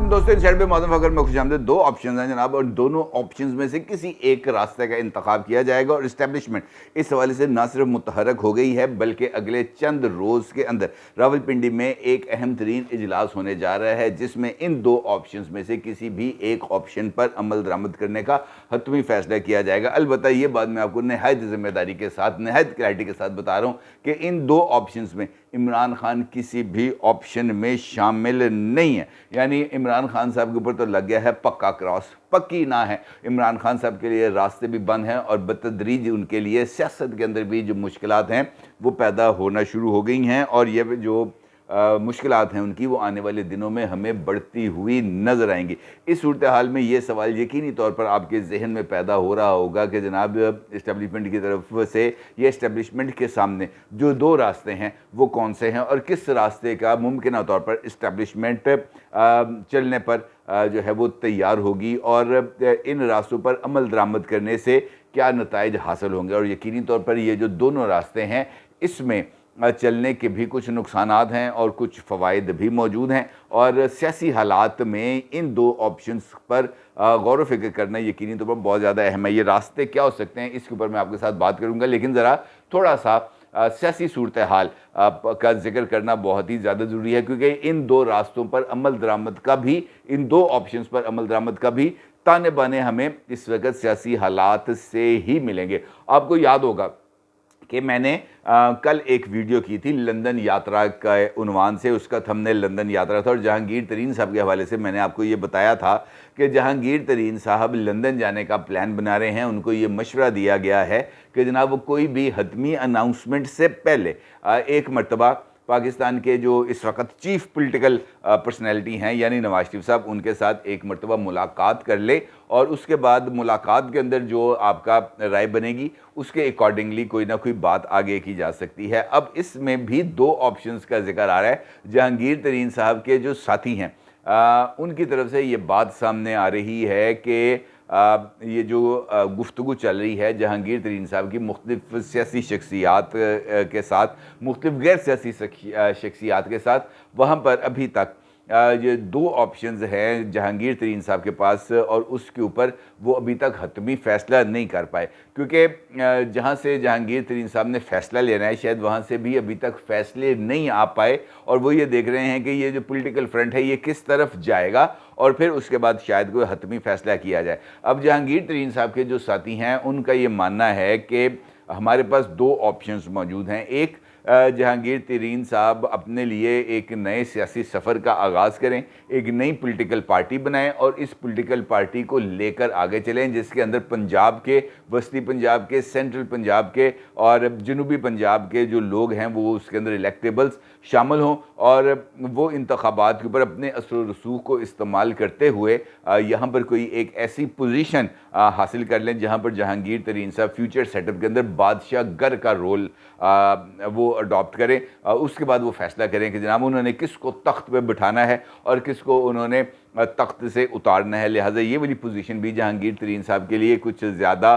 दोस्तों, इन शहर में मौसम फकर में खुशामदीद। दो ऑप्शन हैं जनाब, और दोनों ऑप्शंस में से किसी एक रास्ते का इंतखाब किया जाएगा। और इस्टेब्लिशमेंट इस हवाले से ना सिर्फ मुतहरक हो गई है, बल्कि अगले चंद रोज़ के अंदर रावलपिंडी में एक अहम तरीन इजलास होने जा रहा है, जिसमें इन दो ऑप्शंस में से किसी भी एक ऑप्शन पर अमल दरामद करने का हतमी फैसला किया जाएगा। अलबत्ता ये बात मैं आपको नहायत जिम्मेदारी के साथ, नहायत क्लैरिटी के साथ बता रहा हूँ कि इन दो ऑप्शंस में इमरान खान किसी भी ऑप्शन में शामिल नहीं है। यानी इमरान खान साहब के ऊपर तो लग गया है पक्का क्रॉस, पक्की ना है। इमरान खान साहब के लिए रास्ते भी बंद हैं और बतदरीज उनके लिए सियासत के अंदर भी जो मुश्किलात हैं वो पैदा होना शुरू हो गई हैं। और ये जो मुश्किलात हैं उनकी, वो आने वाले दिनों में हमें बढ़ती हुई नज़र आएंगी। इस सूरत हाल में ये सवाल यकीनी तौर पर आपके जहन में पैदा हो रहा होगा कि जनाब इस्टेब्लिशमेंट की तरफ से, ये इस्टेब्लिशमेंट के सामने जो दो रास्ते हैं वो कौन से हैं, और किस रास्ते का मुमकिन तौर पर इस्टेब्लिशमेंट चलने पर जो है वो तैयार होगी, और इन रास्तों पर अमल दरामद करने से क्या नताइज हासिल होंगे। और यकीनी तौर पर ये जो दोनों रास्ते हैं, इसमें चलने के भी कुछ नुकसानात हैं और कुछ फ़वाइद भी मौजूद हैं। और सियासी हालात में इन दो ऑप्शंस पर गौर व फिक्र करना यकीनी तौर पर बहुत ज़्यादा अहम है। ये रास्ते क्या हो सकते हैं, इसके ऊपर मैं आपके साथ बात करूँगा, लेकिन ज़रा थोड़ा सा सियासी सूरत हाल का जिक्र करना बहुत ही ज़्यादा ज़रूरी है, क्योंकि इन दो रास्तों पर अमल दरामद का भी, इन दो ऑप्शंस पर अमल दरामद का भी ताने बाने हमें इस वक्त सियासी हालात से ही मिलेंगे। आपको याद होगा कि मैंने कल एक वीडियो की थी लंदन यात्रा का उन्वान से, उसका थंबनेल लंदन यात्रा था, और जहांगीर तरीन साहब के हवाले से मैंने आपको ये बताया था कि जहांगीर तरीन साहब लंदन जाने का प्लान बना रहे हैं। उनको ये मशवरा दिया गया है कि जनाब वो कोई भी हतमी अनाउंसमेंट से पहले एक मरतबा पाकिस्तान के जो इस वक्त चीफ पॉलिटिकल पर्सनैलिटी हैं यानी नवाज शरीफ साहब, उनके साथ एक मरतबा मुलाकात कर ले, और उसके बाद मुलाकात के अंदर जो आपका राय बनेगी उसके अकॉर्डिंगली कोई ना कोई बात आगे की जा सकती है। अब इसमें भी दो ऑप्शंस का जिक्र आ रहा है। जहांगीर तरीन साहब के जो साथी हैं उनकी तरफ से ये बात सामने आ रही है कि ये जो गुफ्तगू चल रही है जहांगीर तरीन साहब की मुख्तलिफ सियासी शख्सियात के साथ, मुख्तलिफ गैर सियासी शख्सियात के साथ, वहाँ पर अभी तक ये दो ऑप्शंस हैं जहांगीर तरीन साहब के पास, और उसके ऊपर वो अभी तक हतमी फ़ैसला नहीं कर पाए, क्योंकि जहाँ से जहांगीर तरीन साहब ने फ़ैसला लेना है शायद वहाँ से भी अभी तक फ़ैसले नहीं आ पाए। और वो ये देख रहे हैं कि ये जो पॉलिटिकल फ्रंट है ये किस तरफ जाएगा, और फिर उसके बाद शायद कोई हतमी फ़ैसला किया जाए। अब जहांगीर तरीन साहब के जो साथी हैं उनका ये मानना है कि हमारे पास दो ऑप्शंस मौजूद हैं। एक, जहांगीर तरीन साहब अपने लिए एक नए सियासी सफ़र का आगाज़ करें, एक नई पॉलिटिकल पार्टी बनाएं और इस पॉलिटिकल पार्टी को लेकर आगे चलें, जिसके अंदर पंजाब के, वस्ती पंजाब के, सेंट्रल पंजाब के और जनूबी पंजाब के जो लोग हैं वो उसके अंदर इलेक्टेबल्स शामिल हों, और वो इंतखाबात के ऊपर अपने असर व रसूख को इस्तेमाल करते हुए यहाँ पर कोई एक ऐसी पोजीशन हासिल कर लें जहाँ पर जहांगीर तरीन साहब फ्यूचर सेटअप के अंदर बादशाह गर का रोल वो अडॉप्ट करें। उसके बाद वो फैसला करें कि जनाब उन्होंने किसको तख्त पे बिठाना है और किसको उन्होंने तख्त से उतारना है। लिहाजा ये वाली पोजीशन भी जहांगीर तरीन साहब के लिए कुछ ज़्यादा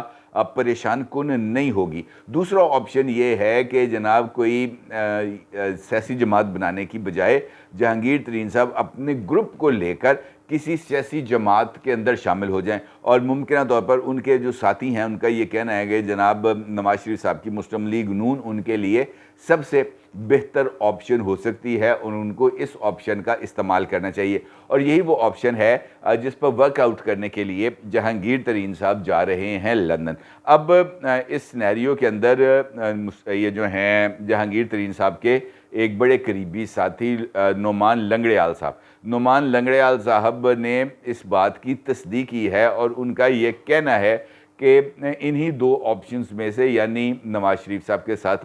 परेशान कुन नहीं होगी। दूसरा ऑप्शन ये है कि जनाब कोई सियासी जमात बनाने की बजाय जहांगीर तरीन साहब अपने ग्रुप को लेकर किसी सियासी जमात के अंदर शामिल हो जाएं, और मुमकिन तौर पर उनके जो साथी हैं उनका ये कहना है कि जनाब नवाज शरीफ साहब की मुस्लिम लीग नून उनके लिए सबसे बेहतर ऑप्शन हो सकती है और उनको इस ऑप्शन का इस्तेमाल करना चाहिए। और यही वो ऑप्शन है जिस पर वर्कआउट करने के लिए जहांगीर तरीन साहब जा रहे हैं लंदन। अब इस सिनेरियो के अंदर ये जो हैं जहांगीर तरीन साहब के एक बड़े करीबी साथी नोमान लंगड़ेयाल साहब, नोमान लंगड़ेयाल साहब ने इस बात की तस्दीक की है, और उनका ये कहना है कि इन्हीं दो ऑप्शंस में से, यानी नवाज शरीफ साहब के साथ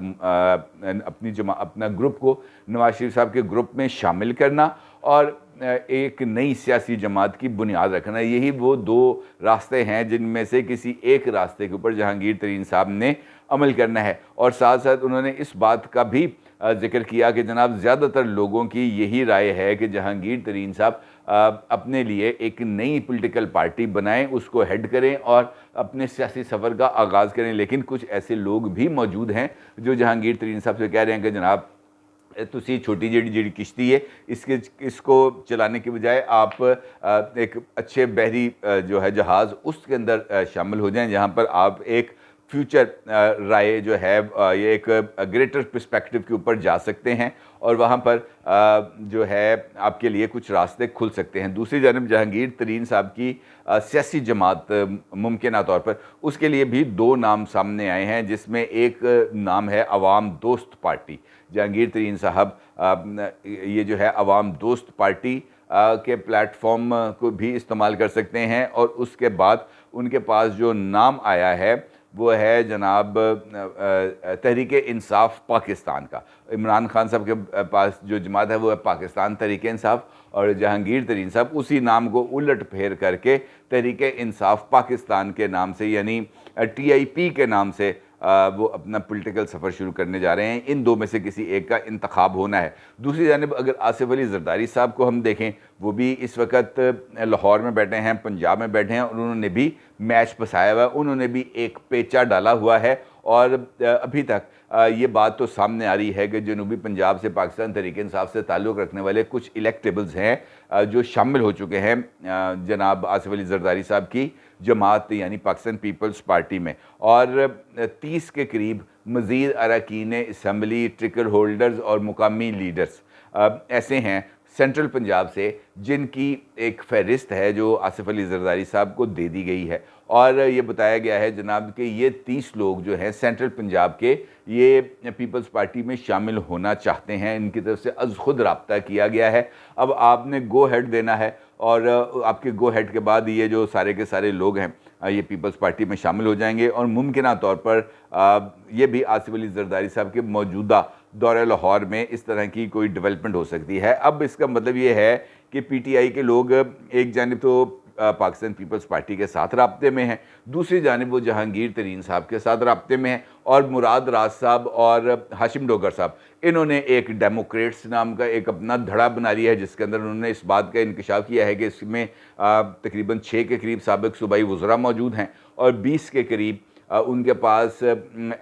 अपना ग्रुप को नवाज शरीफ साहब के ग्रुप में शामिल करना और एक नई सियासी जमात की बुनियाद रखना, यही वो दो रास्ते हैं जिनमें से किसी एक रास्ते के ऊपर जहांगीर तरीन साहब ने अमल करना है। और साथ साथ उन्होंने इस बात का भी जिक्र किया कि जनाब ज़्यादातर लोगों की यही राय है कि जहांगीर तरीन साहब अपने लिए एक नई पॉलिटिकल पार्टी बनाएं, उसको हेड करें और अपने सियासी सफ़र का आगाज़ करें। लेकिन कुछ ऐसे लोग भी मौजूद हैं जो जहांगीर तरीन साहब से कह रहे हैं कि जनाब तुसी छोटी जी किश्ती है इसको चलाने के बजाय आप एक अच्छे बहरी जो है जहाज़ उसके अंदर शामिल हो जाएं, जहां पर आप एक फ्यूचर राय जो है ये एक ग्रेटर पर्सपेक्टिव के ऊपर जा सकते हैं और वहाँ पर जो है आपके लिए कुछ रास्ते खुल सकते हैं। दूसरी जानब जहांगीर तरीन साहब की सियासी जमात मुमकिन तौर पर उसके लिए भी दो नाम सामने आए हैं, जिसमें एक नाम है अवाम दोस्त पार्टी। जहांगीर तरीन साहब ये जो है अवाम दोस्त पार्टी के प्लेटफॉर्म को भी इस्तेमाल कर सकते हैं और उसके बाद उनके पास जो नाम आया है वो है जनाब तहरीक इंसाफ पाकिस्तान का। इमरान खान साहब के पास जो जमात है वो है पाकिस्तान तहरीक इंसाफ, और जहांगीर तरीन साहब उसी नाम को उलट फेर करके तहरीक इंसाफ पाकिस्तान के नाम से यानी TIP के नाम से वो अपना पॉलिटिकल सफ़र शुरू करने जा रहे हैं। इन दो में से किसी एक का इंतखाब होना है। दूसरी जानिब अगर आसिफ अली जरदारी साहब को हम देखें, वो भी इस वक्त लाहौर में बैठे हैं, पंजाब में बैठे हैं और उन्होंने भी मैच फंसाया हुआ है, उन्होंने भी एक पेचा डाला हुआ है और अभी तक ये बात तो सामने आ रही है कि जनूबी पंजाब से पाकिस्तान तहरीक इंसाफ से ताल्लुक़ रखने वाले कुछ इलेक्टेबल्स हैं जो शामिल हो चुके हैं जनाब आसिफ अली जरदारी साहब की जमात यानी पाकिस्तान पीपल्स पार्टी में, और 30 के करीब मज़ीद अरकान असम्बली, टिकट होल्डर्स और मुकामी लीडर्स ऐसे हैं सेंट्रल पंजाब से जिनकी एक फ़हरिस्त है जो आसिफ अली जरदारी साहब को दे दी गई है। और ये बताया गया है जनाब कि ये 30 लोग जो हैं सेंट्रल पंजाब के, ये पीपल्स पार्टी में शामिल होना चाहते हैं। इनकी तरफ से अज़ खुद रब्ता किया गया है। अब आपने गो हेड देना है और आपके गो हेड के बाद ये जो सारे के सारे लोग हैं ये पीपल्स पार्टी में शामिल हो जाएंगे और मुमकिन तौर पर ये भी आसिफ अली जरदारी साहब के मौजूदा दौरे लाहौर में इस तरह की कोई डेवलपमेंट हो सकती है। अब इसका मतलब ये है कि PTI के लोग एक जानिब तो पाकिस्तान पीपल्स पार्टी के साथ राब्ते में हैं, दूसरी जानिब वो जहांगीर तरीन साहब के साथ राब्ते में हैं, और मुराद राज साहब और हाशिम डोगर साहब इन्होंने एक डेमोक्रेट्स नाम का एक अपना धड़ा बना लिया है, जिसके अंदर उन्होंने इस बात का इंकशाफ किया है कि इसमें तकरीबन 6 के करीब साबिक सूबाई वज़रा मौजूद हैं और 20 के करीब उनके पास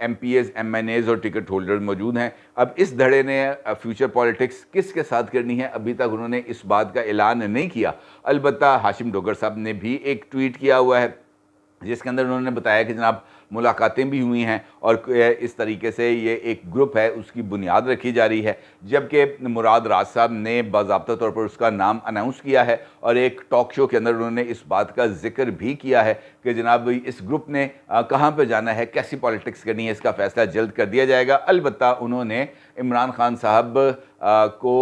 MPs, MNAs और टिकट होल्डर मौजूद हैं। अब इस धड़े ने फ्यूचर पॉलिटिक्स किसके साथ करनी है अभी तक उन्होंने इस बात का ऐलान नहीं किया। अलबत्ता हाशिम डोगर साहब ने भी एक ट्वीट किया हुआ है जिसके अंदर उन्होंने बताया कि जनाब मुलाकातें भी हुई हैं और इस तरीके से ये एक ग्रुप है उसकी बुनियाद रखी जा रही है, जबकि मुराद राज साहब ने बाज़ाब्ता तौर पर उसका नाम अनाउंस किया है और एक टॉक शो के अंदर उन्होंने इस बात का जिक्र भी किया है कि जनाब इस ग्रुप ने कहाँ पर जाना है, कैसी पॉलिटिक्स करनी है, इसका फ़ैसला जल्द कर दिया जाएगा। अलबत्ता उन्होंने इमरान खान साहब को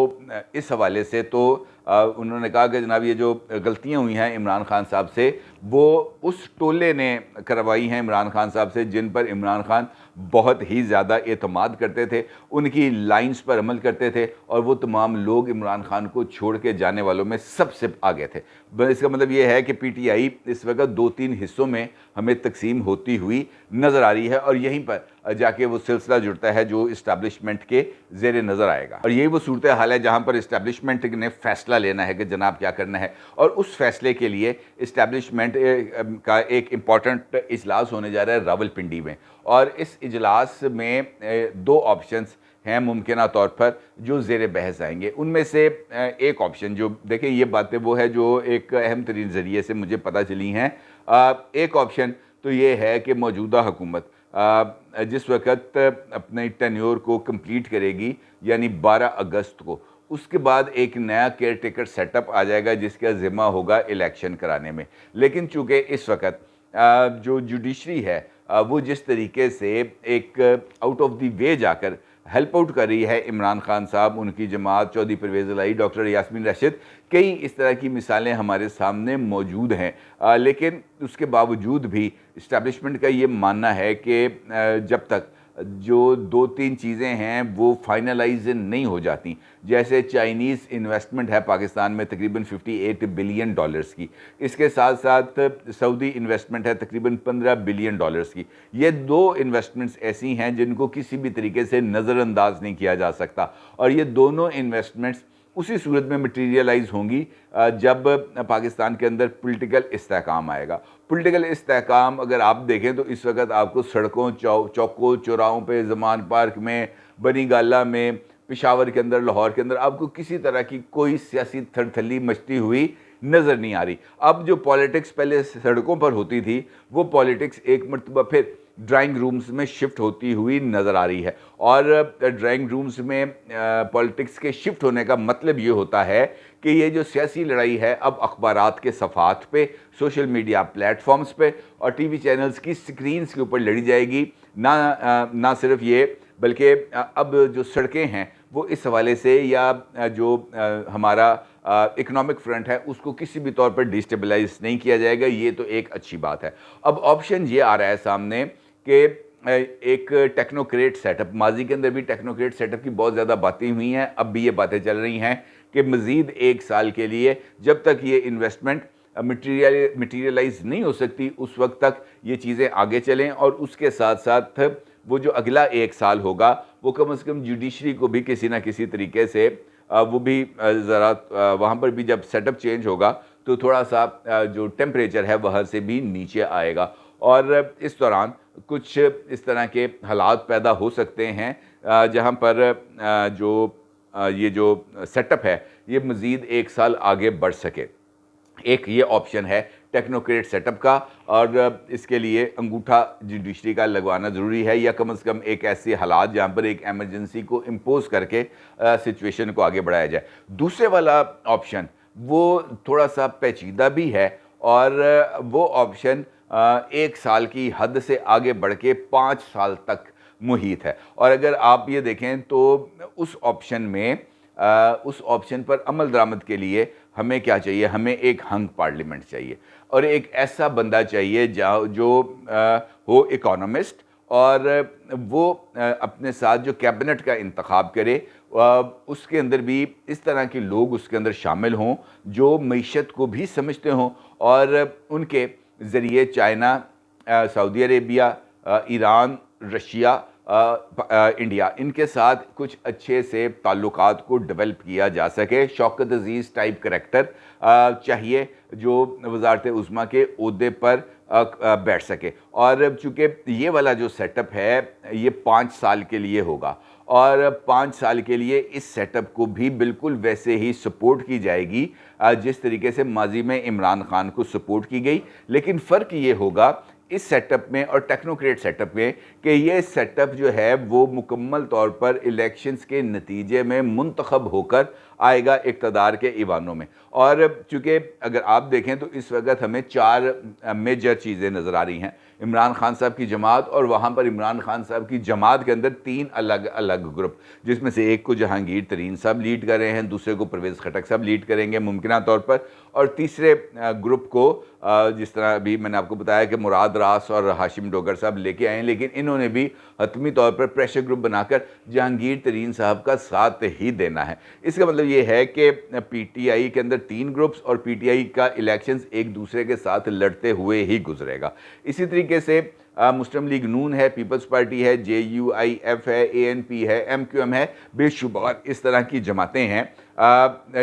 इस हवाले से तो उन्होंने कहा कि जनाब ये जो गलतियां हुई हैं इमरान खान साहब से वो उस टोले ने करवाई हैं इमरान खान साहब से जिन पर इमरान खान बहुत ही ज़्यादा एतमाद करते थे, उनकी लाइंस पर अमल करते थे और वो तमाम लोग इमरान खान को छोड़ के जाने वालों में सबसे आगे थे। इसका मतलब ये है कि PTI इस वक्त 2-3 हिस्सों में हमें तकसीम होती हुई नज़र आ रही है और यहीं पर जाके वो सिलसिला जुड़ता है जो इस्टेब्लिशमेंट के ज़ेर नज़र आएगा। और यही वो सूरत हाल है जहाँ पर इस्टेब्लिशमेंट ने फ़ैसला लेना है कि जनाब क्या करना है, और उस फैसले के लिए इस्टेब्लिशमेंट का एक इम्पॉर्टेंट इजलास होने जा रहा है रावलपिंडी में, और इस इजलास में 2 ऑप्शंस हैं मुमकिन तौर पर जो ज़ेर बहस आएंगे। उनमें से एक ऑप्शन जो देखिए ये बातें वो है जो एक अहम तरीन ज़रिए से मुझे पता चली हैं। एक ऑप्शन तो ये है कि मौजूदा हुकूमत जिस वक्त अपने टेन्योर को कंप्लीट करेगी यानी 12 अगस्त को, उसके बाद एक नया केयर टेकर सेटअप आ जाएगा जिसका ज़िम्मा होगा इलेक्शन कराने में। लेकिन चूँकि इस वक्त जो जुडिशरी है वो जिस तरीके से एक आउट ऑफ द वे जाकर हेल्प आउट कर रही है इमरान खान साहब, उनकी जमात, चौधरी परवेज़ इलाही, डॉक्टर यास्मीन राशिद, कई इस तरह की मिसालें हमारे सामने मौजूद हैं। लेकिन उसके बावजूद भी इस्टेब्लिशमेंट का ये मानना है कि जब तक जो 2-3 चीज़ें हैं वो फाइनलाइज नहीं हो जाती, जैसे चाइनीज़ इन्वेस्टमेंट है पाकिस्तान में तकरीबन $58 बिलियन की, इसके साथ साथ सऊदी इन्वेस्टमेंट है तकरीबन $15 बिलियन की। ये 2 इन्वेस्टमेंट्स ऐसी हैं जिनको किसी भी तरीके से नज़रअंदाज नहीं किया जा सकता, और ये दोनों इन्वेस्टमेंट्स उसी सूरत में मटीरियलाइज होंगी जब पाकिस्तान के अंदर पॉलिटिकल इस्तेहकाम आएगा। पॉलिटिकल इस्तेहकाम अगर आप देखें तो इस वक्त आपको सड़कों, चौकों, चौराहों पे, ज़मान पार्क में, बनी गाला में, पेशावर के अंदर, लाहौर के अंदर आपको किसी तरह की कोई सियासी थड़थली मचती हुई नज़र नहीं आ रही। अब जो पॉलिटिक्स पहले सड़कों पर होती थी, वो पॉलिटिक्स एक मरतबा फिर ड्राइंग रूम्स में शिफ्ट होती हुई नज़र आ रही है। और ड्राइंग रूम्स में पॉलिटिक्स के शिफ्ट होने का मतलब ये होता है कि ये जो सियासी लड़ाई है अब अखबारात के सफ़ात पे, सोशल मीडिया प्लेटफॉर्म्स पे और टीवी चैनल्स की स्क्रीन्स के ऊपर लड़ी जाएगी। ना सिर्फ ये, बल्कि अब जो सड़कें हैं वो इस हवाले से, या जो हमारा इकोनॉमिक फ्रंट है उसको किसी भी तौर पर डिस्टेबलाइज नहीं किया जाएगा। ये तो एक अच्छी बात है। अब ऑप्शन ये आ रहा है सामने कि एक टेक्नोक्रेट सेटअप, माजी के अंदर भी टेक्नोक्रेट सेटअप की बहुत ज़्यादा बातें हुई हैं, अब भी ये बातें चल रही हैं कि मज़ीद 1 साल के लिए जब तक ये इन्वेस्टमेंट मटीरियलाइज नहीं हो सकती उस वक्त तक ये चीज़ें आगे चलें। और उसके साथ साथ वो जो अगला 1 साल होगा वो कम से कम जुडिशरी को भी किसी ना किसी तरीके से वो भी ज़रा वहाँ पर भी जब सेटअप चेंज होगा तो थोड़ा सा जो टेम्परेचर है वहाँ से भी नीचे आएगा। और इस दौरान कुछ इस तरह के हालात पैदा हो सकते हैं जहाँ पर ये जो सेटअप है ये मज़ीद 1 साल आगे बढ़ सके। एक ये ऑप्शन है टेक्नोक्रेट सेटअप का, और इसके लिए अंगूठा जुडिशरी का लगवाना ज़रूरी है, या कम से कम एक ऐसे हालात जहाँ पर एक एमरजेंसी को इम्पोज करके सिचुएशन को आगे बढ़ाया जाए। दूसरे वाला ऑप्शन वो थोड़ा सा पेचीदा भी है, और वो ऑप्शन 1 साल की हद से आगे बढ़ के 5 साल तक मुहित है। और अगर आप ये देखें तो उस ऑप्शन पर अमल दरामद के लिए हमें क्या चाहिए? हमें एक हंग पार्लियामेंट चाहिए और एक ऐसा बंदा चाहिए जो हो इकोनॉमिस्ट, और वो अपने साथ जो कैबिनेट का इंतखाब करे उसके अंदर भी इस तरह के लोग उसके अंदर शामिल हों जो मईशत को भी समझते हों, और उनके ज़रिए China, Saudi Arabia, Iran, Russia, India, इनके साथ कुछ अच्छे से ताल्लुकात को डेवलप किया जा सके। शौकत अज़ीज़ टाइप करैक्टर चाहिए जो वज़ारत उज़्मा के ओहदे पर बैठ सके। और चूँकि ये वाला जो सेटअप है ये 5 साल के लिए होगा, और 5 साल के लिए इस सेटअप को भी बिल्कुल वैसे ही सपोर्ट की जाएगी जिस तरीके से माजी में इमरान खान को सपोर्ट की गई। लेकिन फ़र्क ये होगा इस सेटअप में और टेक्नोक्रेट सेटअप में कि ये सेटअप जो है वो मुकम्मल तौर पर इलेक्शंस के नतीजे में मुंतखब होकर आएगा इक़्तिदार के ईवानों में। और चूँकि अगर आप देखें तो इस वक्त हमें 4 मेजर चीज़ें नज़र आ रही हैं। इमरान खान साहब की जमात, और वहाँ पर इमरान खान साहब की जमात के अंदर 3 अलग अलग ग्रुप, जिसमें से एक को जहांगीर तरीन साहब लीड कर रहे हैं, दूसरे को परवेज़ खटक साहब लीड करेंगे मुमकिना तौर पर, और तीसरे ग्रुप को जिस तरह अभी मैंने आपको बताया कि मुराद रास और हाशिम डोगर साहब लेके आए, लेकिन इन्होंने भी हतमी तौर पर प्रेशर ग्रुप बनाकर जहांगीर तरीन साहब का साथ ही देना है। इसका मतलब ये है कि पीटीआई के अंदर 3 ग्रुप्स, और पीटीआई का इलेक्शंस एक दूसरे के साथ लड़ते हुए ही गुजरेगा। इसी तरीके से मुस्लिम लीग नून है, पीपल्स पार्टी है, JUIF है, ANP है, MQM है, बेशुमार इस तरह की जमातें हैं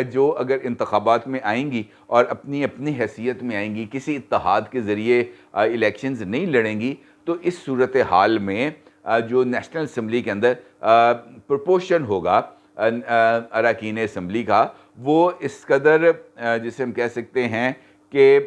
जो अगर इंतखाबात में आएंगी और अपनी अपनी हैसियत में आएंगी, किसी इत्तेहाद के ज़रिए इलेक्शंस नहीं लड़ेंगी, तो इस सूरत हाल में जो नेशनल असम्बली के अंदर प्रोपोर्शन होगा अरकान असम्बली का, वो इस कदर जिसे हम कह सकते हैं कि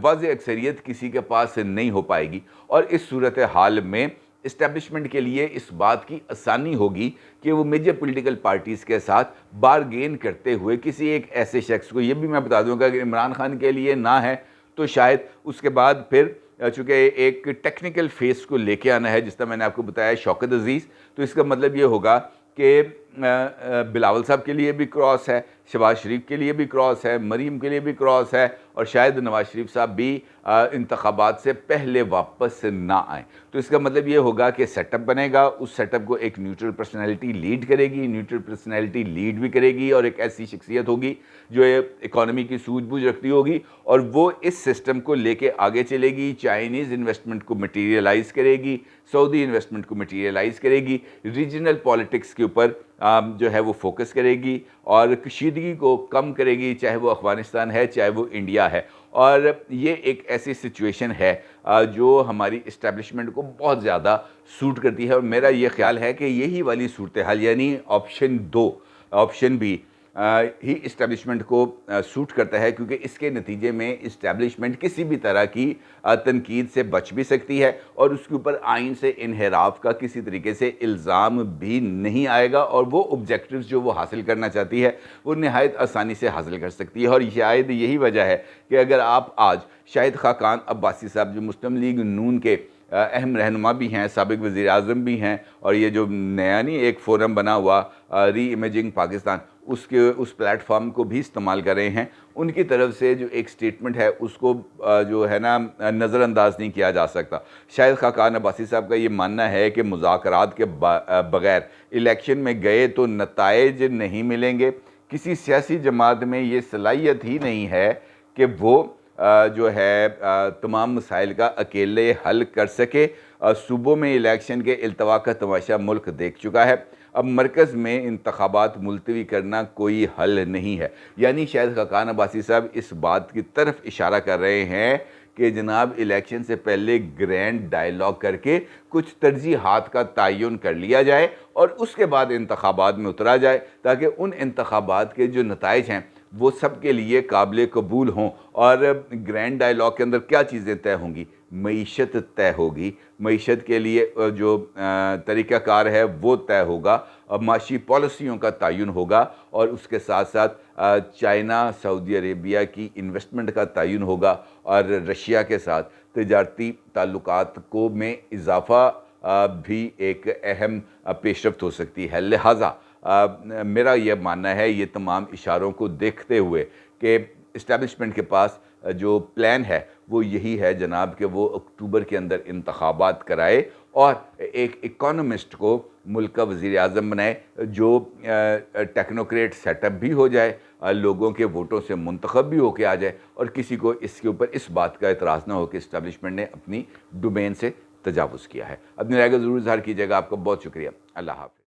वाज़ अक्सरियत किसी के पास नहीं हो पाएगी। और इस सूरत हाल में इस्टेब्लिशमेंट के लिए इस बात की आसानी होगी कि वो मेजर पॉलिटिकल पार्टीज़ के साथ बारगेन करते हुए किसी एक ऐसे शख्स को, ये भी मैं बता दूंगा कि इमरान खान के लिए ना है तो शायद उसके बाद फिर चूँकि एक टेक्निकल फेस को लेके आना है, जिस तरह मैंने आपको बताया शौकत अज़ीज़, तो इसका मतलब ये होगा कि बिलावल साहब के लिए भी क्रॉस है, शहबाज शरीफ के लिए भी क्रॉस है, मरीम के लिए भी क्रॉस है, और शायद नवाज शरीफ साहब भी इंतखाबात से पहले वापस ना आए। तो इसका मतलब ये होगा कि सेटअप बनेगा, उस सेटअप को एक न्यूट्रल पर्सनैलिटी लीड करेगी, न्यूट्रल पर्सनैलिटी लीड भी करेगी, और एक ऐसी शख्सियत होगी जो इकॉनमी की सूझबूझ रखती होगी, और वो इस सिस्टम को लेके आगे चलेगी, चाइनीज़ इन्वेस्टमेंट को मटीरियलाइज़ करेगी, सऊदी इन्वेस्टमेंट को मटीरियलाइज़ करेगी, रीजनल पॉलिटिक्स के ऊपर जो है वो फोकस करेगी और कशीदगी को कम करेगी, चाहे वो अफ़गानिस्तान है चाहे वो इंडिया है। और ये एक ऐसी सिचुएशन है जो हमारी इस्टेब्लिशमेंट को बहुत ज़्यादा सूट करती है। और मेरा ये ख्याल है कि यही वाली सूरत हाल यानी ऑप्शन 2, ऑप्शन बी ही इस्टेब्लिशमेंट को सूट करता है, क्योंकि इसके नतीजे में इस्टेब्लिशमेंट किसी भी तरह की तनकीद से बच भी सकती है और उसके ऊपर आइन से इनहराफ का किसी तरीके से इल्ज़ाम भी नहीं आएगा, और वो ऑब्जेक्टिव्स जो वो हासिल करना चाहती है वो नहायत आसानी से हासिल कर सकती है। और शायद यही वजह है कि अगर आप आज शाहिद खाकान अब्बासी साहब जो मुस्लिम लीग नून के अहम रहनुमा भी हैं, साबिक वज़ीर आज़म भी हैं, और ये जो नया नहीं एक फ़ोरम बना हुआ री इमेजिंग पाकिस्तान, उसके उस प्लेटफॉर्म को भी इस्तेमाल कर रहे हैं, उनकी तरफ से जो एक स्टेटमेंट है उसको जो है ना नज़रअंदाज नहीं किया जा सकता। शाहिद खाकान अब्बासी साहब का ये मानना है कि मुज़ाकरात के बग़ैर इलेक्शन में गए तो नताइज नहीं मिलेंगे। किसी सियासी जमात में ये सलाहियत ही नहीं है कि वो जो है तमाम मसाइल का अकेले हल कर सके। सूबों में इलेक्शन के इल्तवा का तमाशा मुल्क देख चुका है, अब मरकज़ में इंतखाबात मुलतवी करना कोई हल नहीं है। यानी शायद खाकान अब्बासी साहब इस बात की तरफ इशारा कर रहे हैं कि जनाब इलेक्शन से पहले ग्रैंड डायलॉग करके कुछ तरजीहात का तयन कर लिया जाए और उसके बाद इंतखाबात में उतरा जाए, ताकि उन इंतखाबात के जो नताइज हैं वो सब के लिए काबिल कबूल हों। और ग्रैंड डायलॉग के अंदर क्या चीज़ें तय होंगी? मईशत तय होगी, मईशत के लिए जो तरीक़ाकार है वो तय होगा, माशी पॉलिसियों का तयन होगा, और उसके साथ साथ चाइना सऊदी अरेबिया की इन्वेस्टमेंट का तयन होगा, और रशिया के साथ तजारती ताल्लुकात को में इजाफ़ा भी एक अहम पेशरफ्त हो सकती है। लिहाजा मेरा यह मानना है, ये तमाम इशारों को देखते हुए, कि इस्टेब्लिशमेंट के पास जो प्लान है वो यही है जनाब कि वो अक्टूबर के अंदर इंतखाबात कराए और एक इकोनॉमिस्ट को मुल्क का वज़ीर आज़म बनाए, जो टेक्नोक्रेट सेटअप भी हो जाए, लोगों के वोटों से मुंतखब भी होके आ जाए, और किसी को इसके ऊपर इस बात का एतराज़ ना हो कि इस्टेब्लिशमेंट ने अपनी डोमेन से तजावुज़ किया है। अपनी राय का ज़रूर इज़हार कीजिएगा। आपका बहुत शुक्रिया। अल्लाह हाफ़िज़।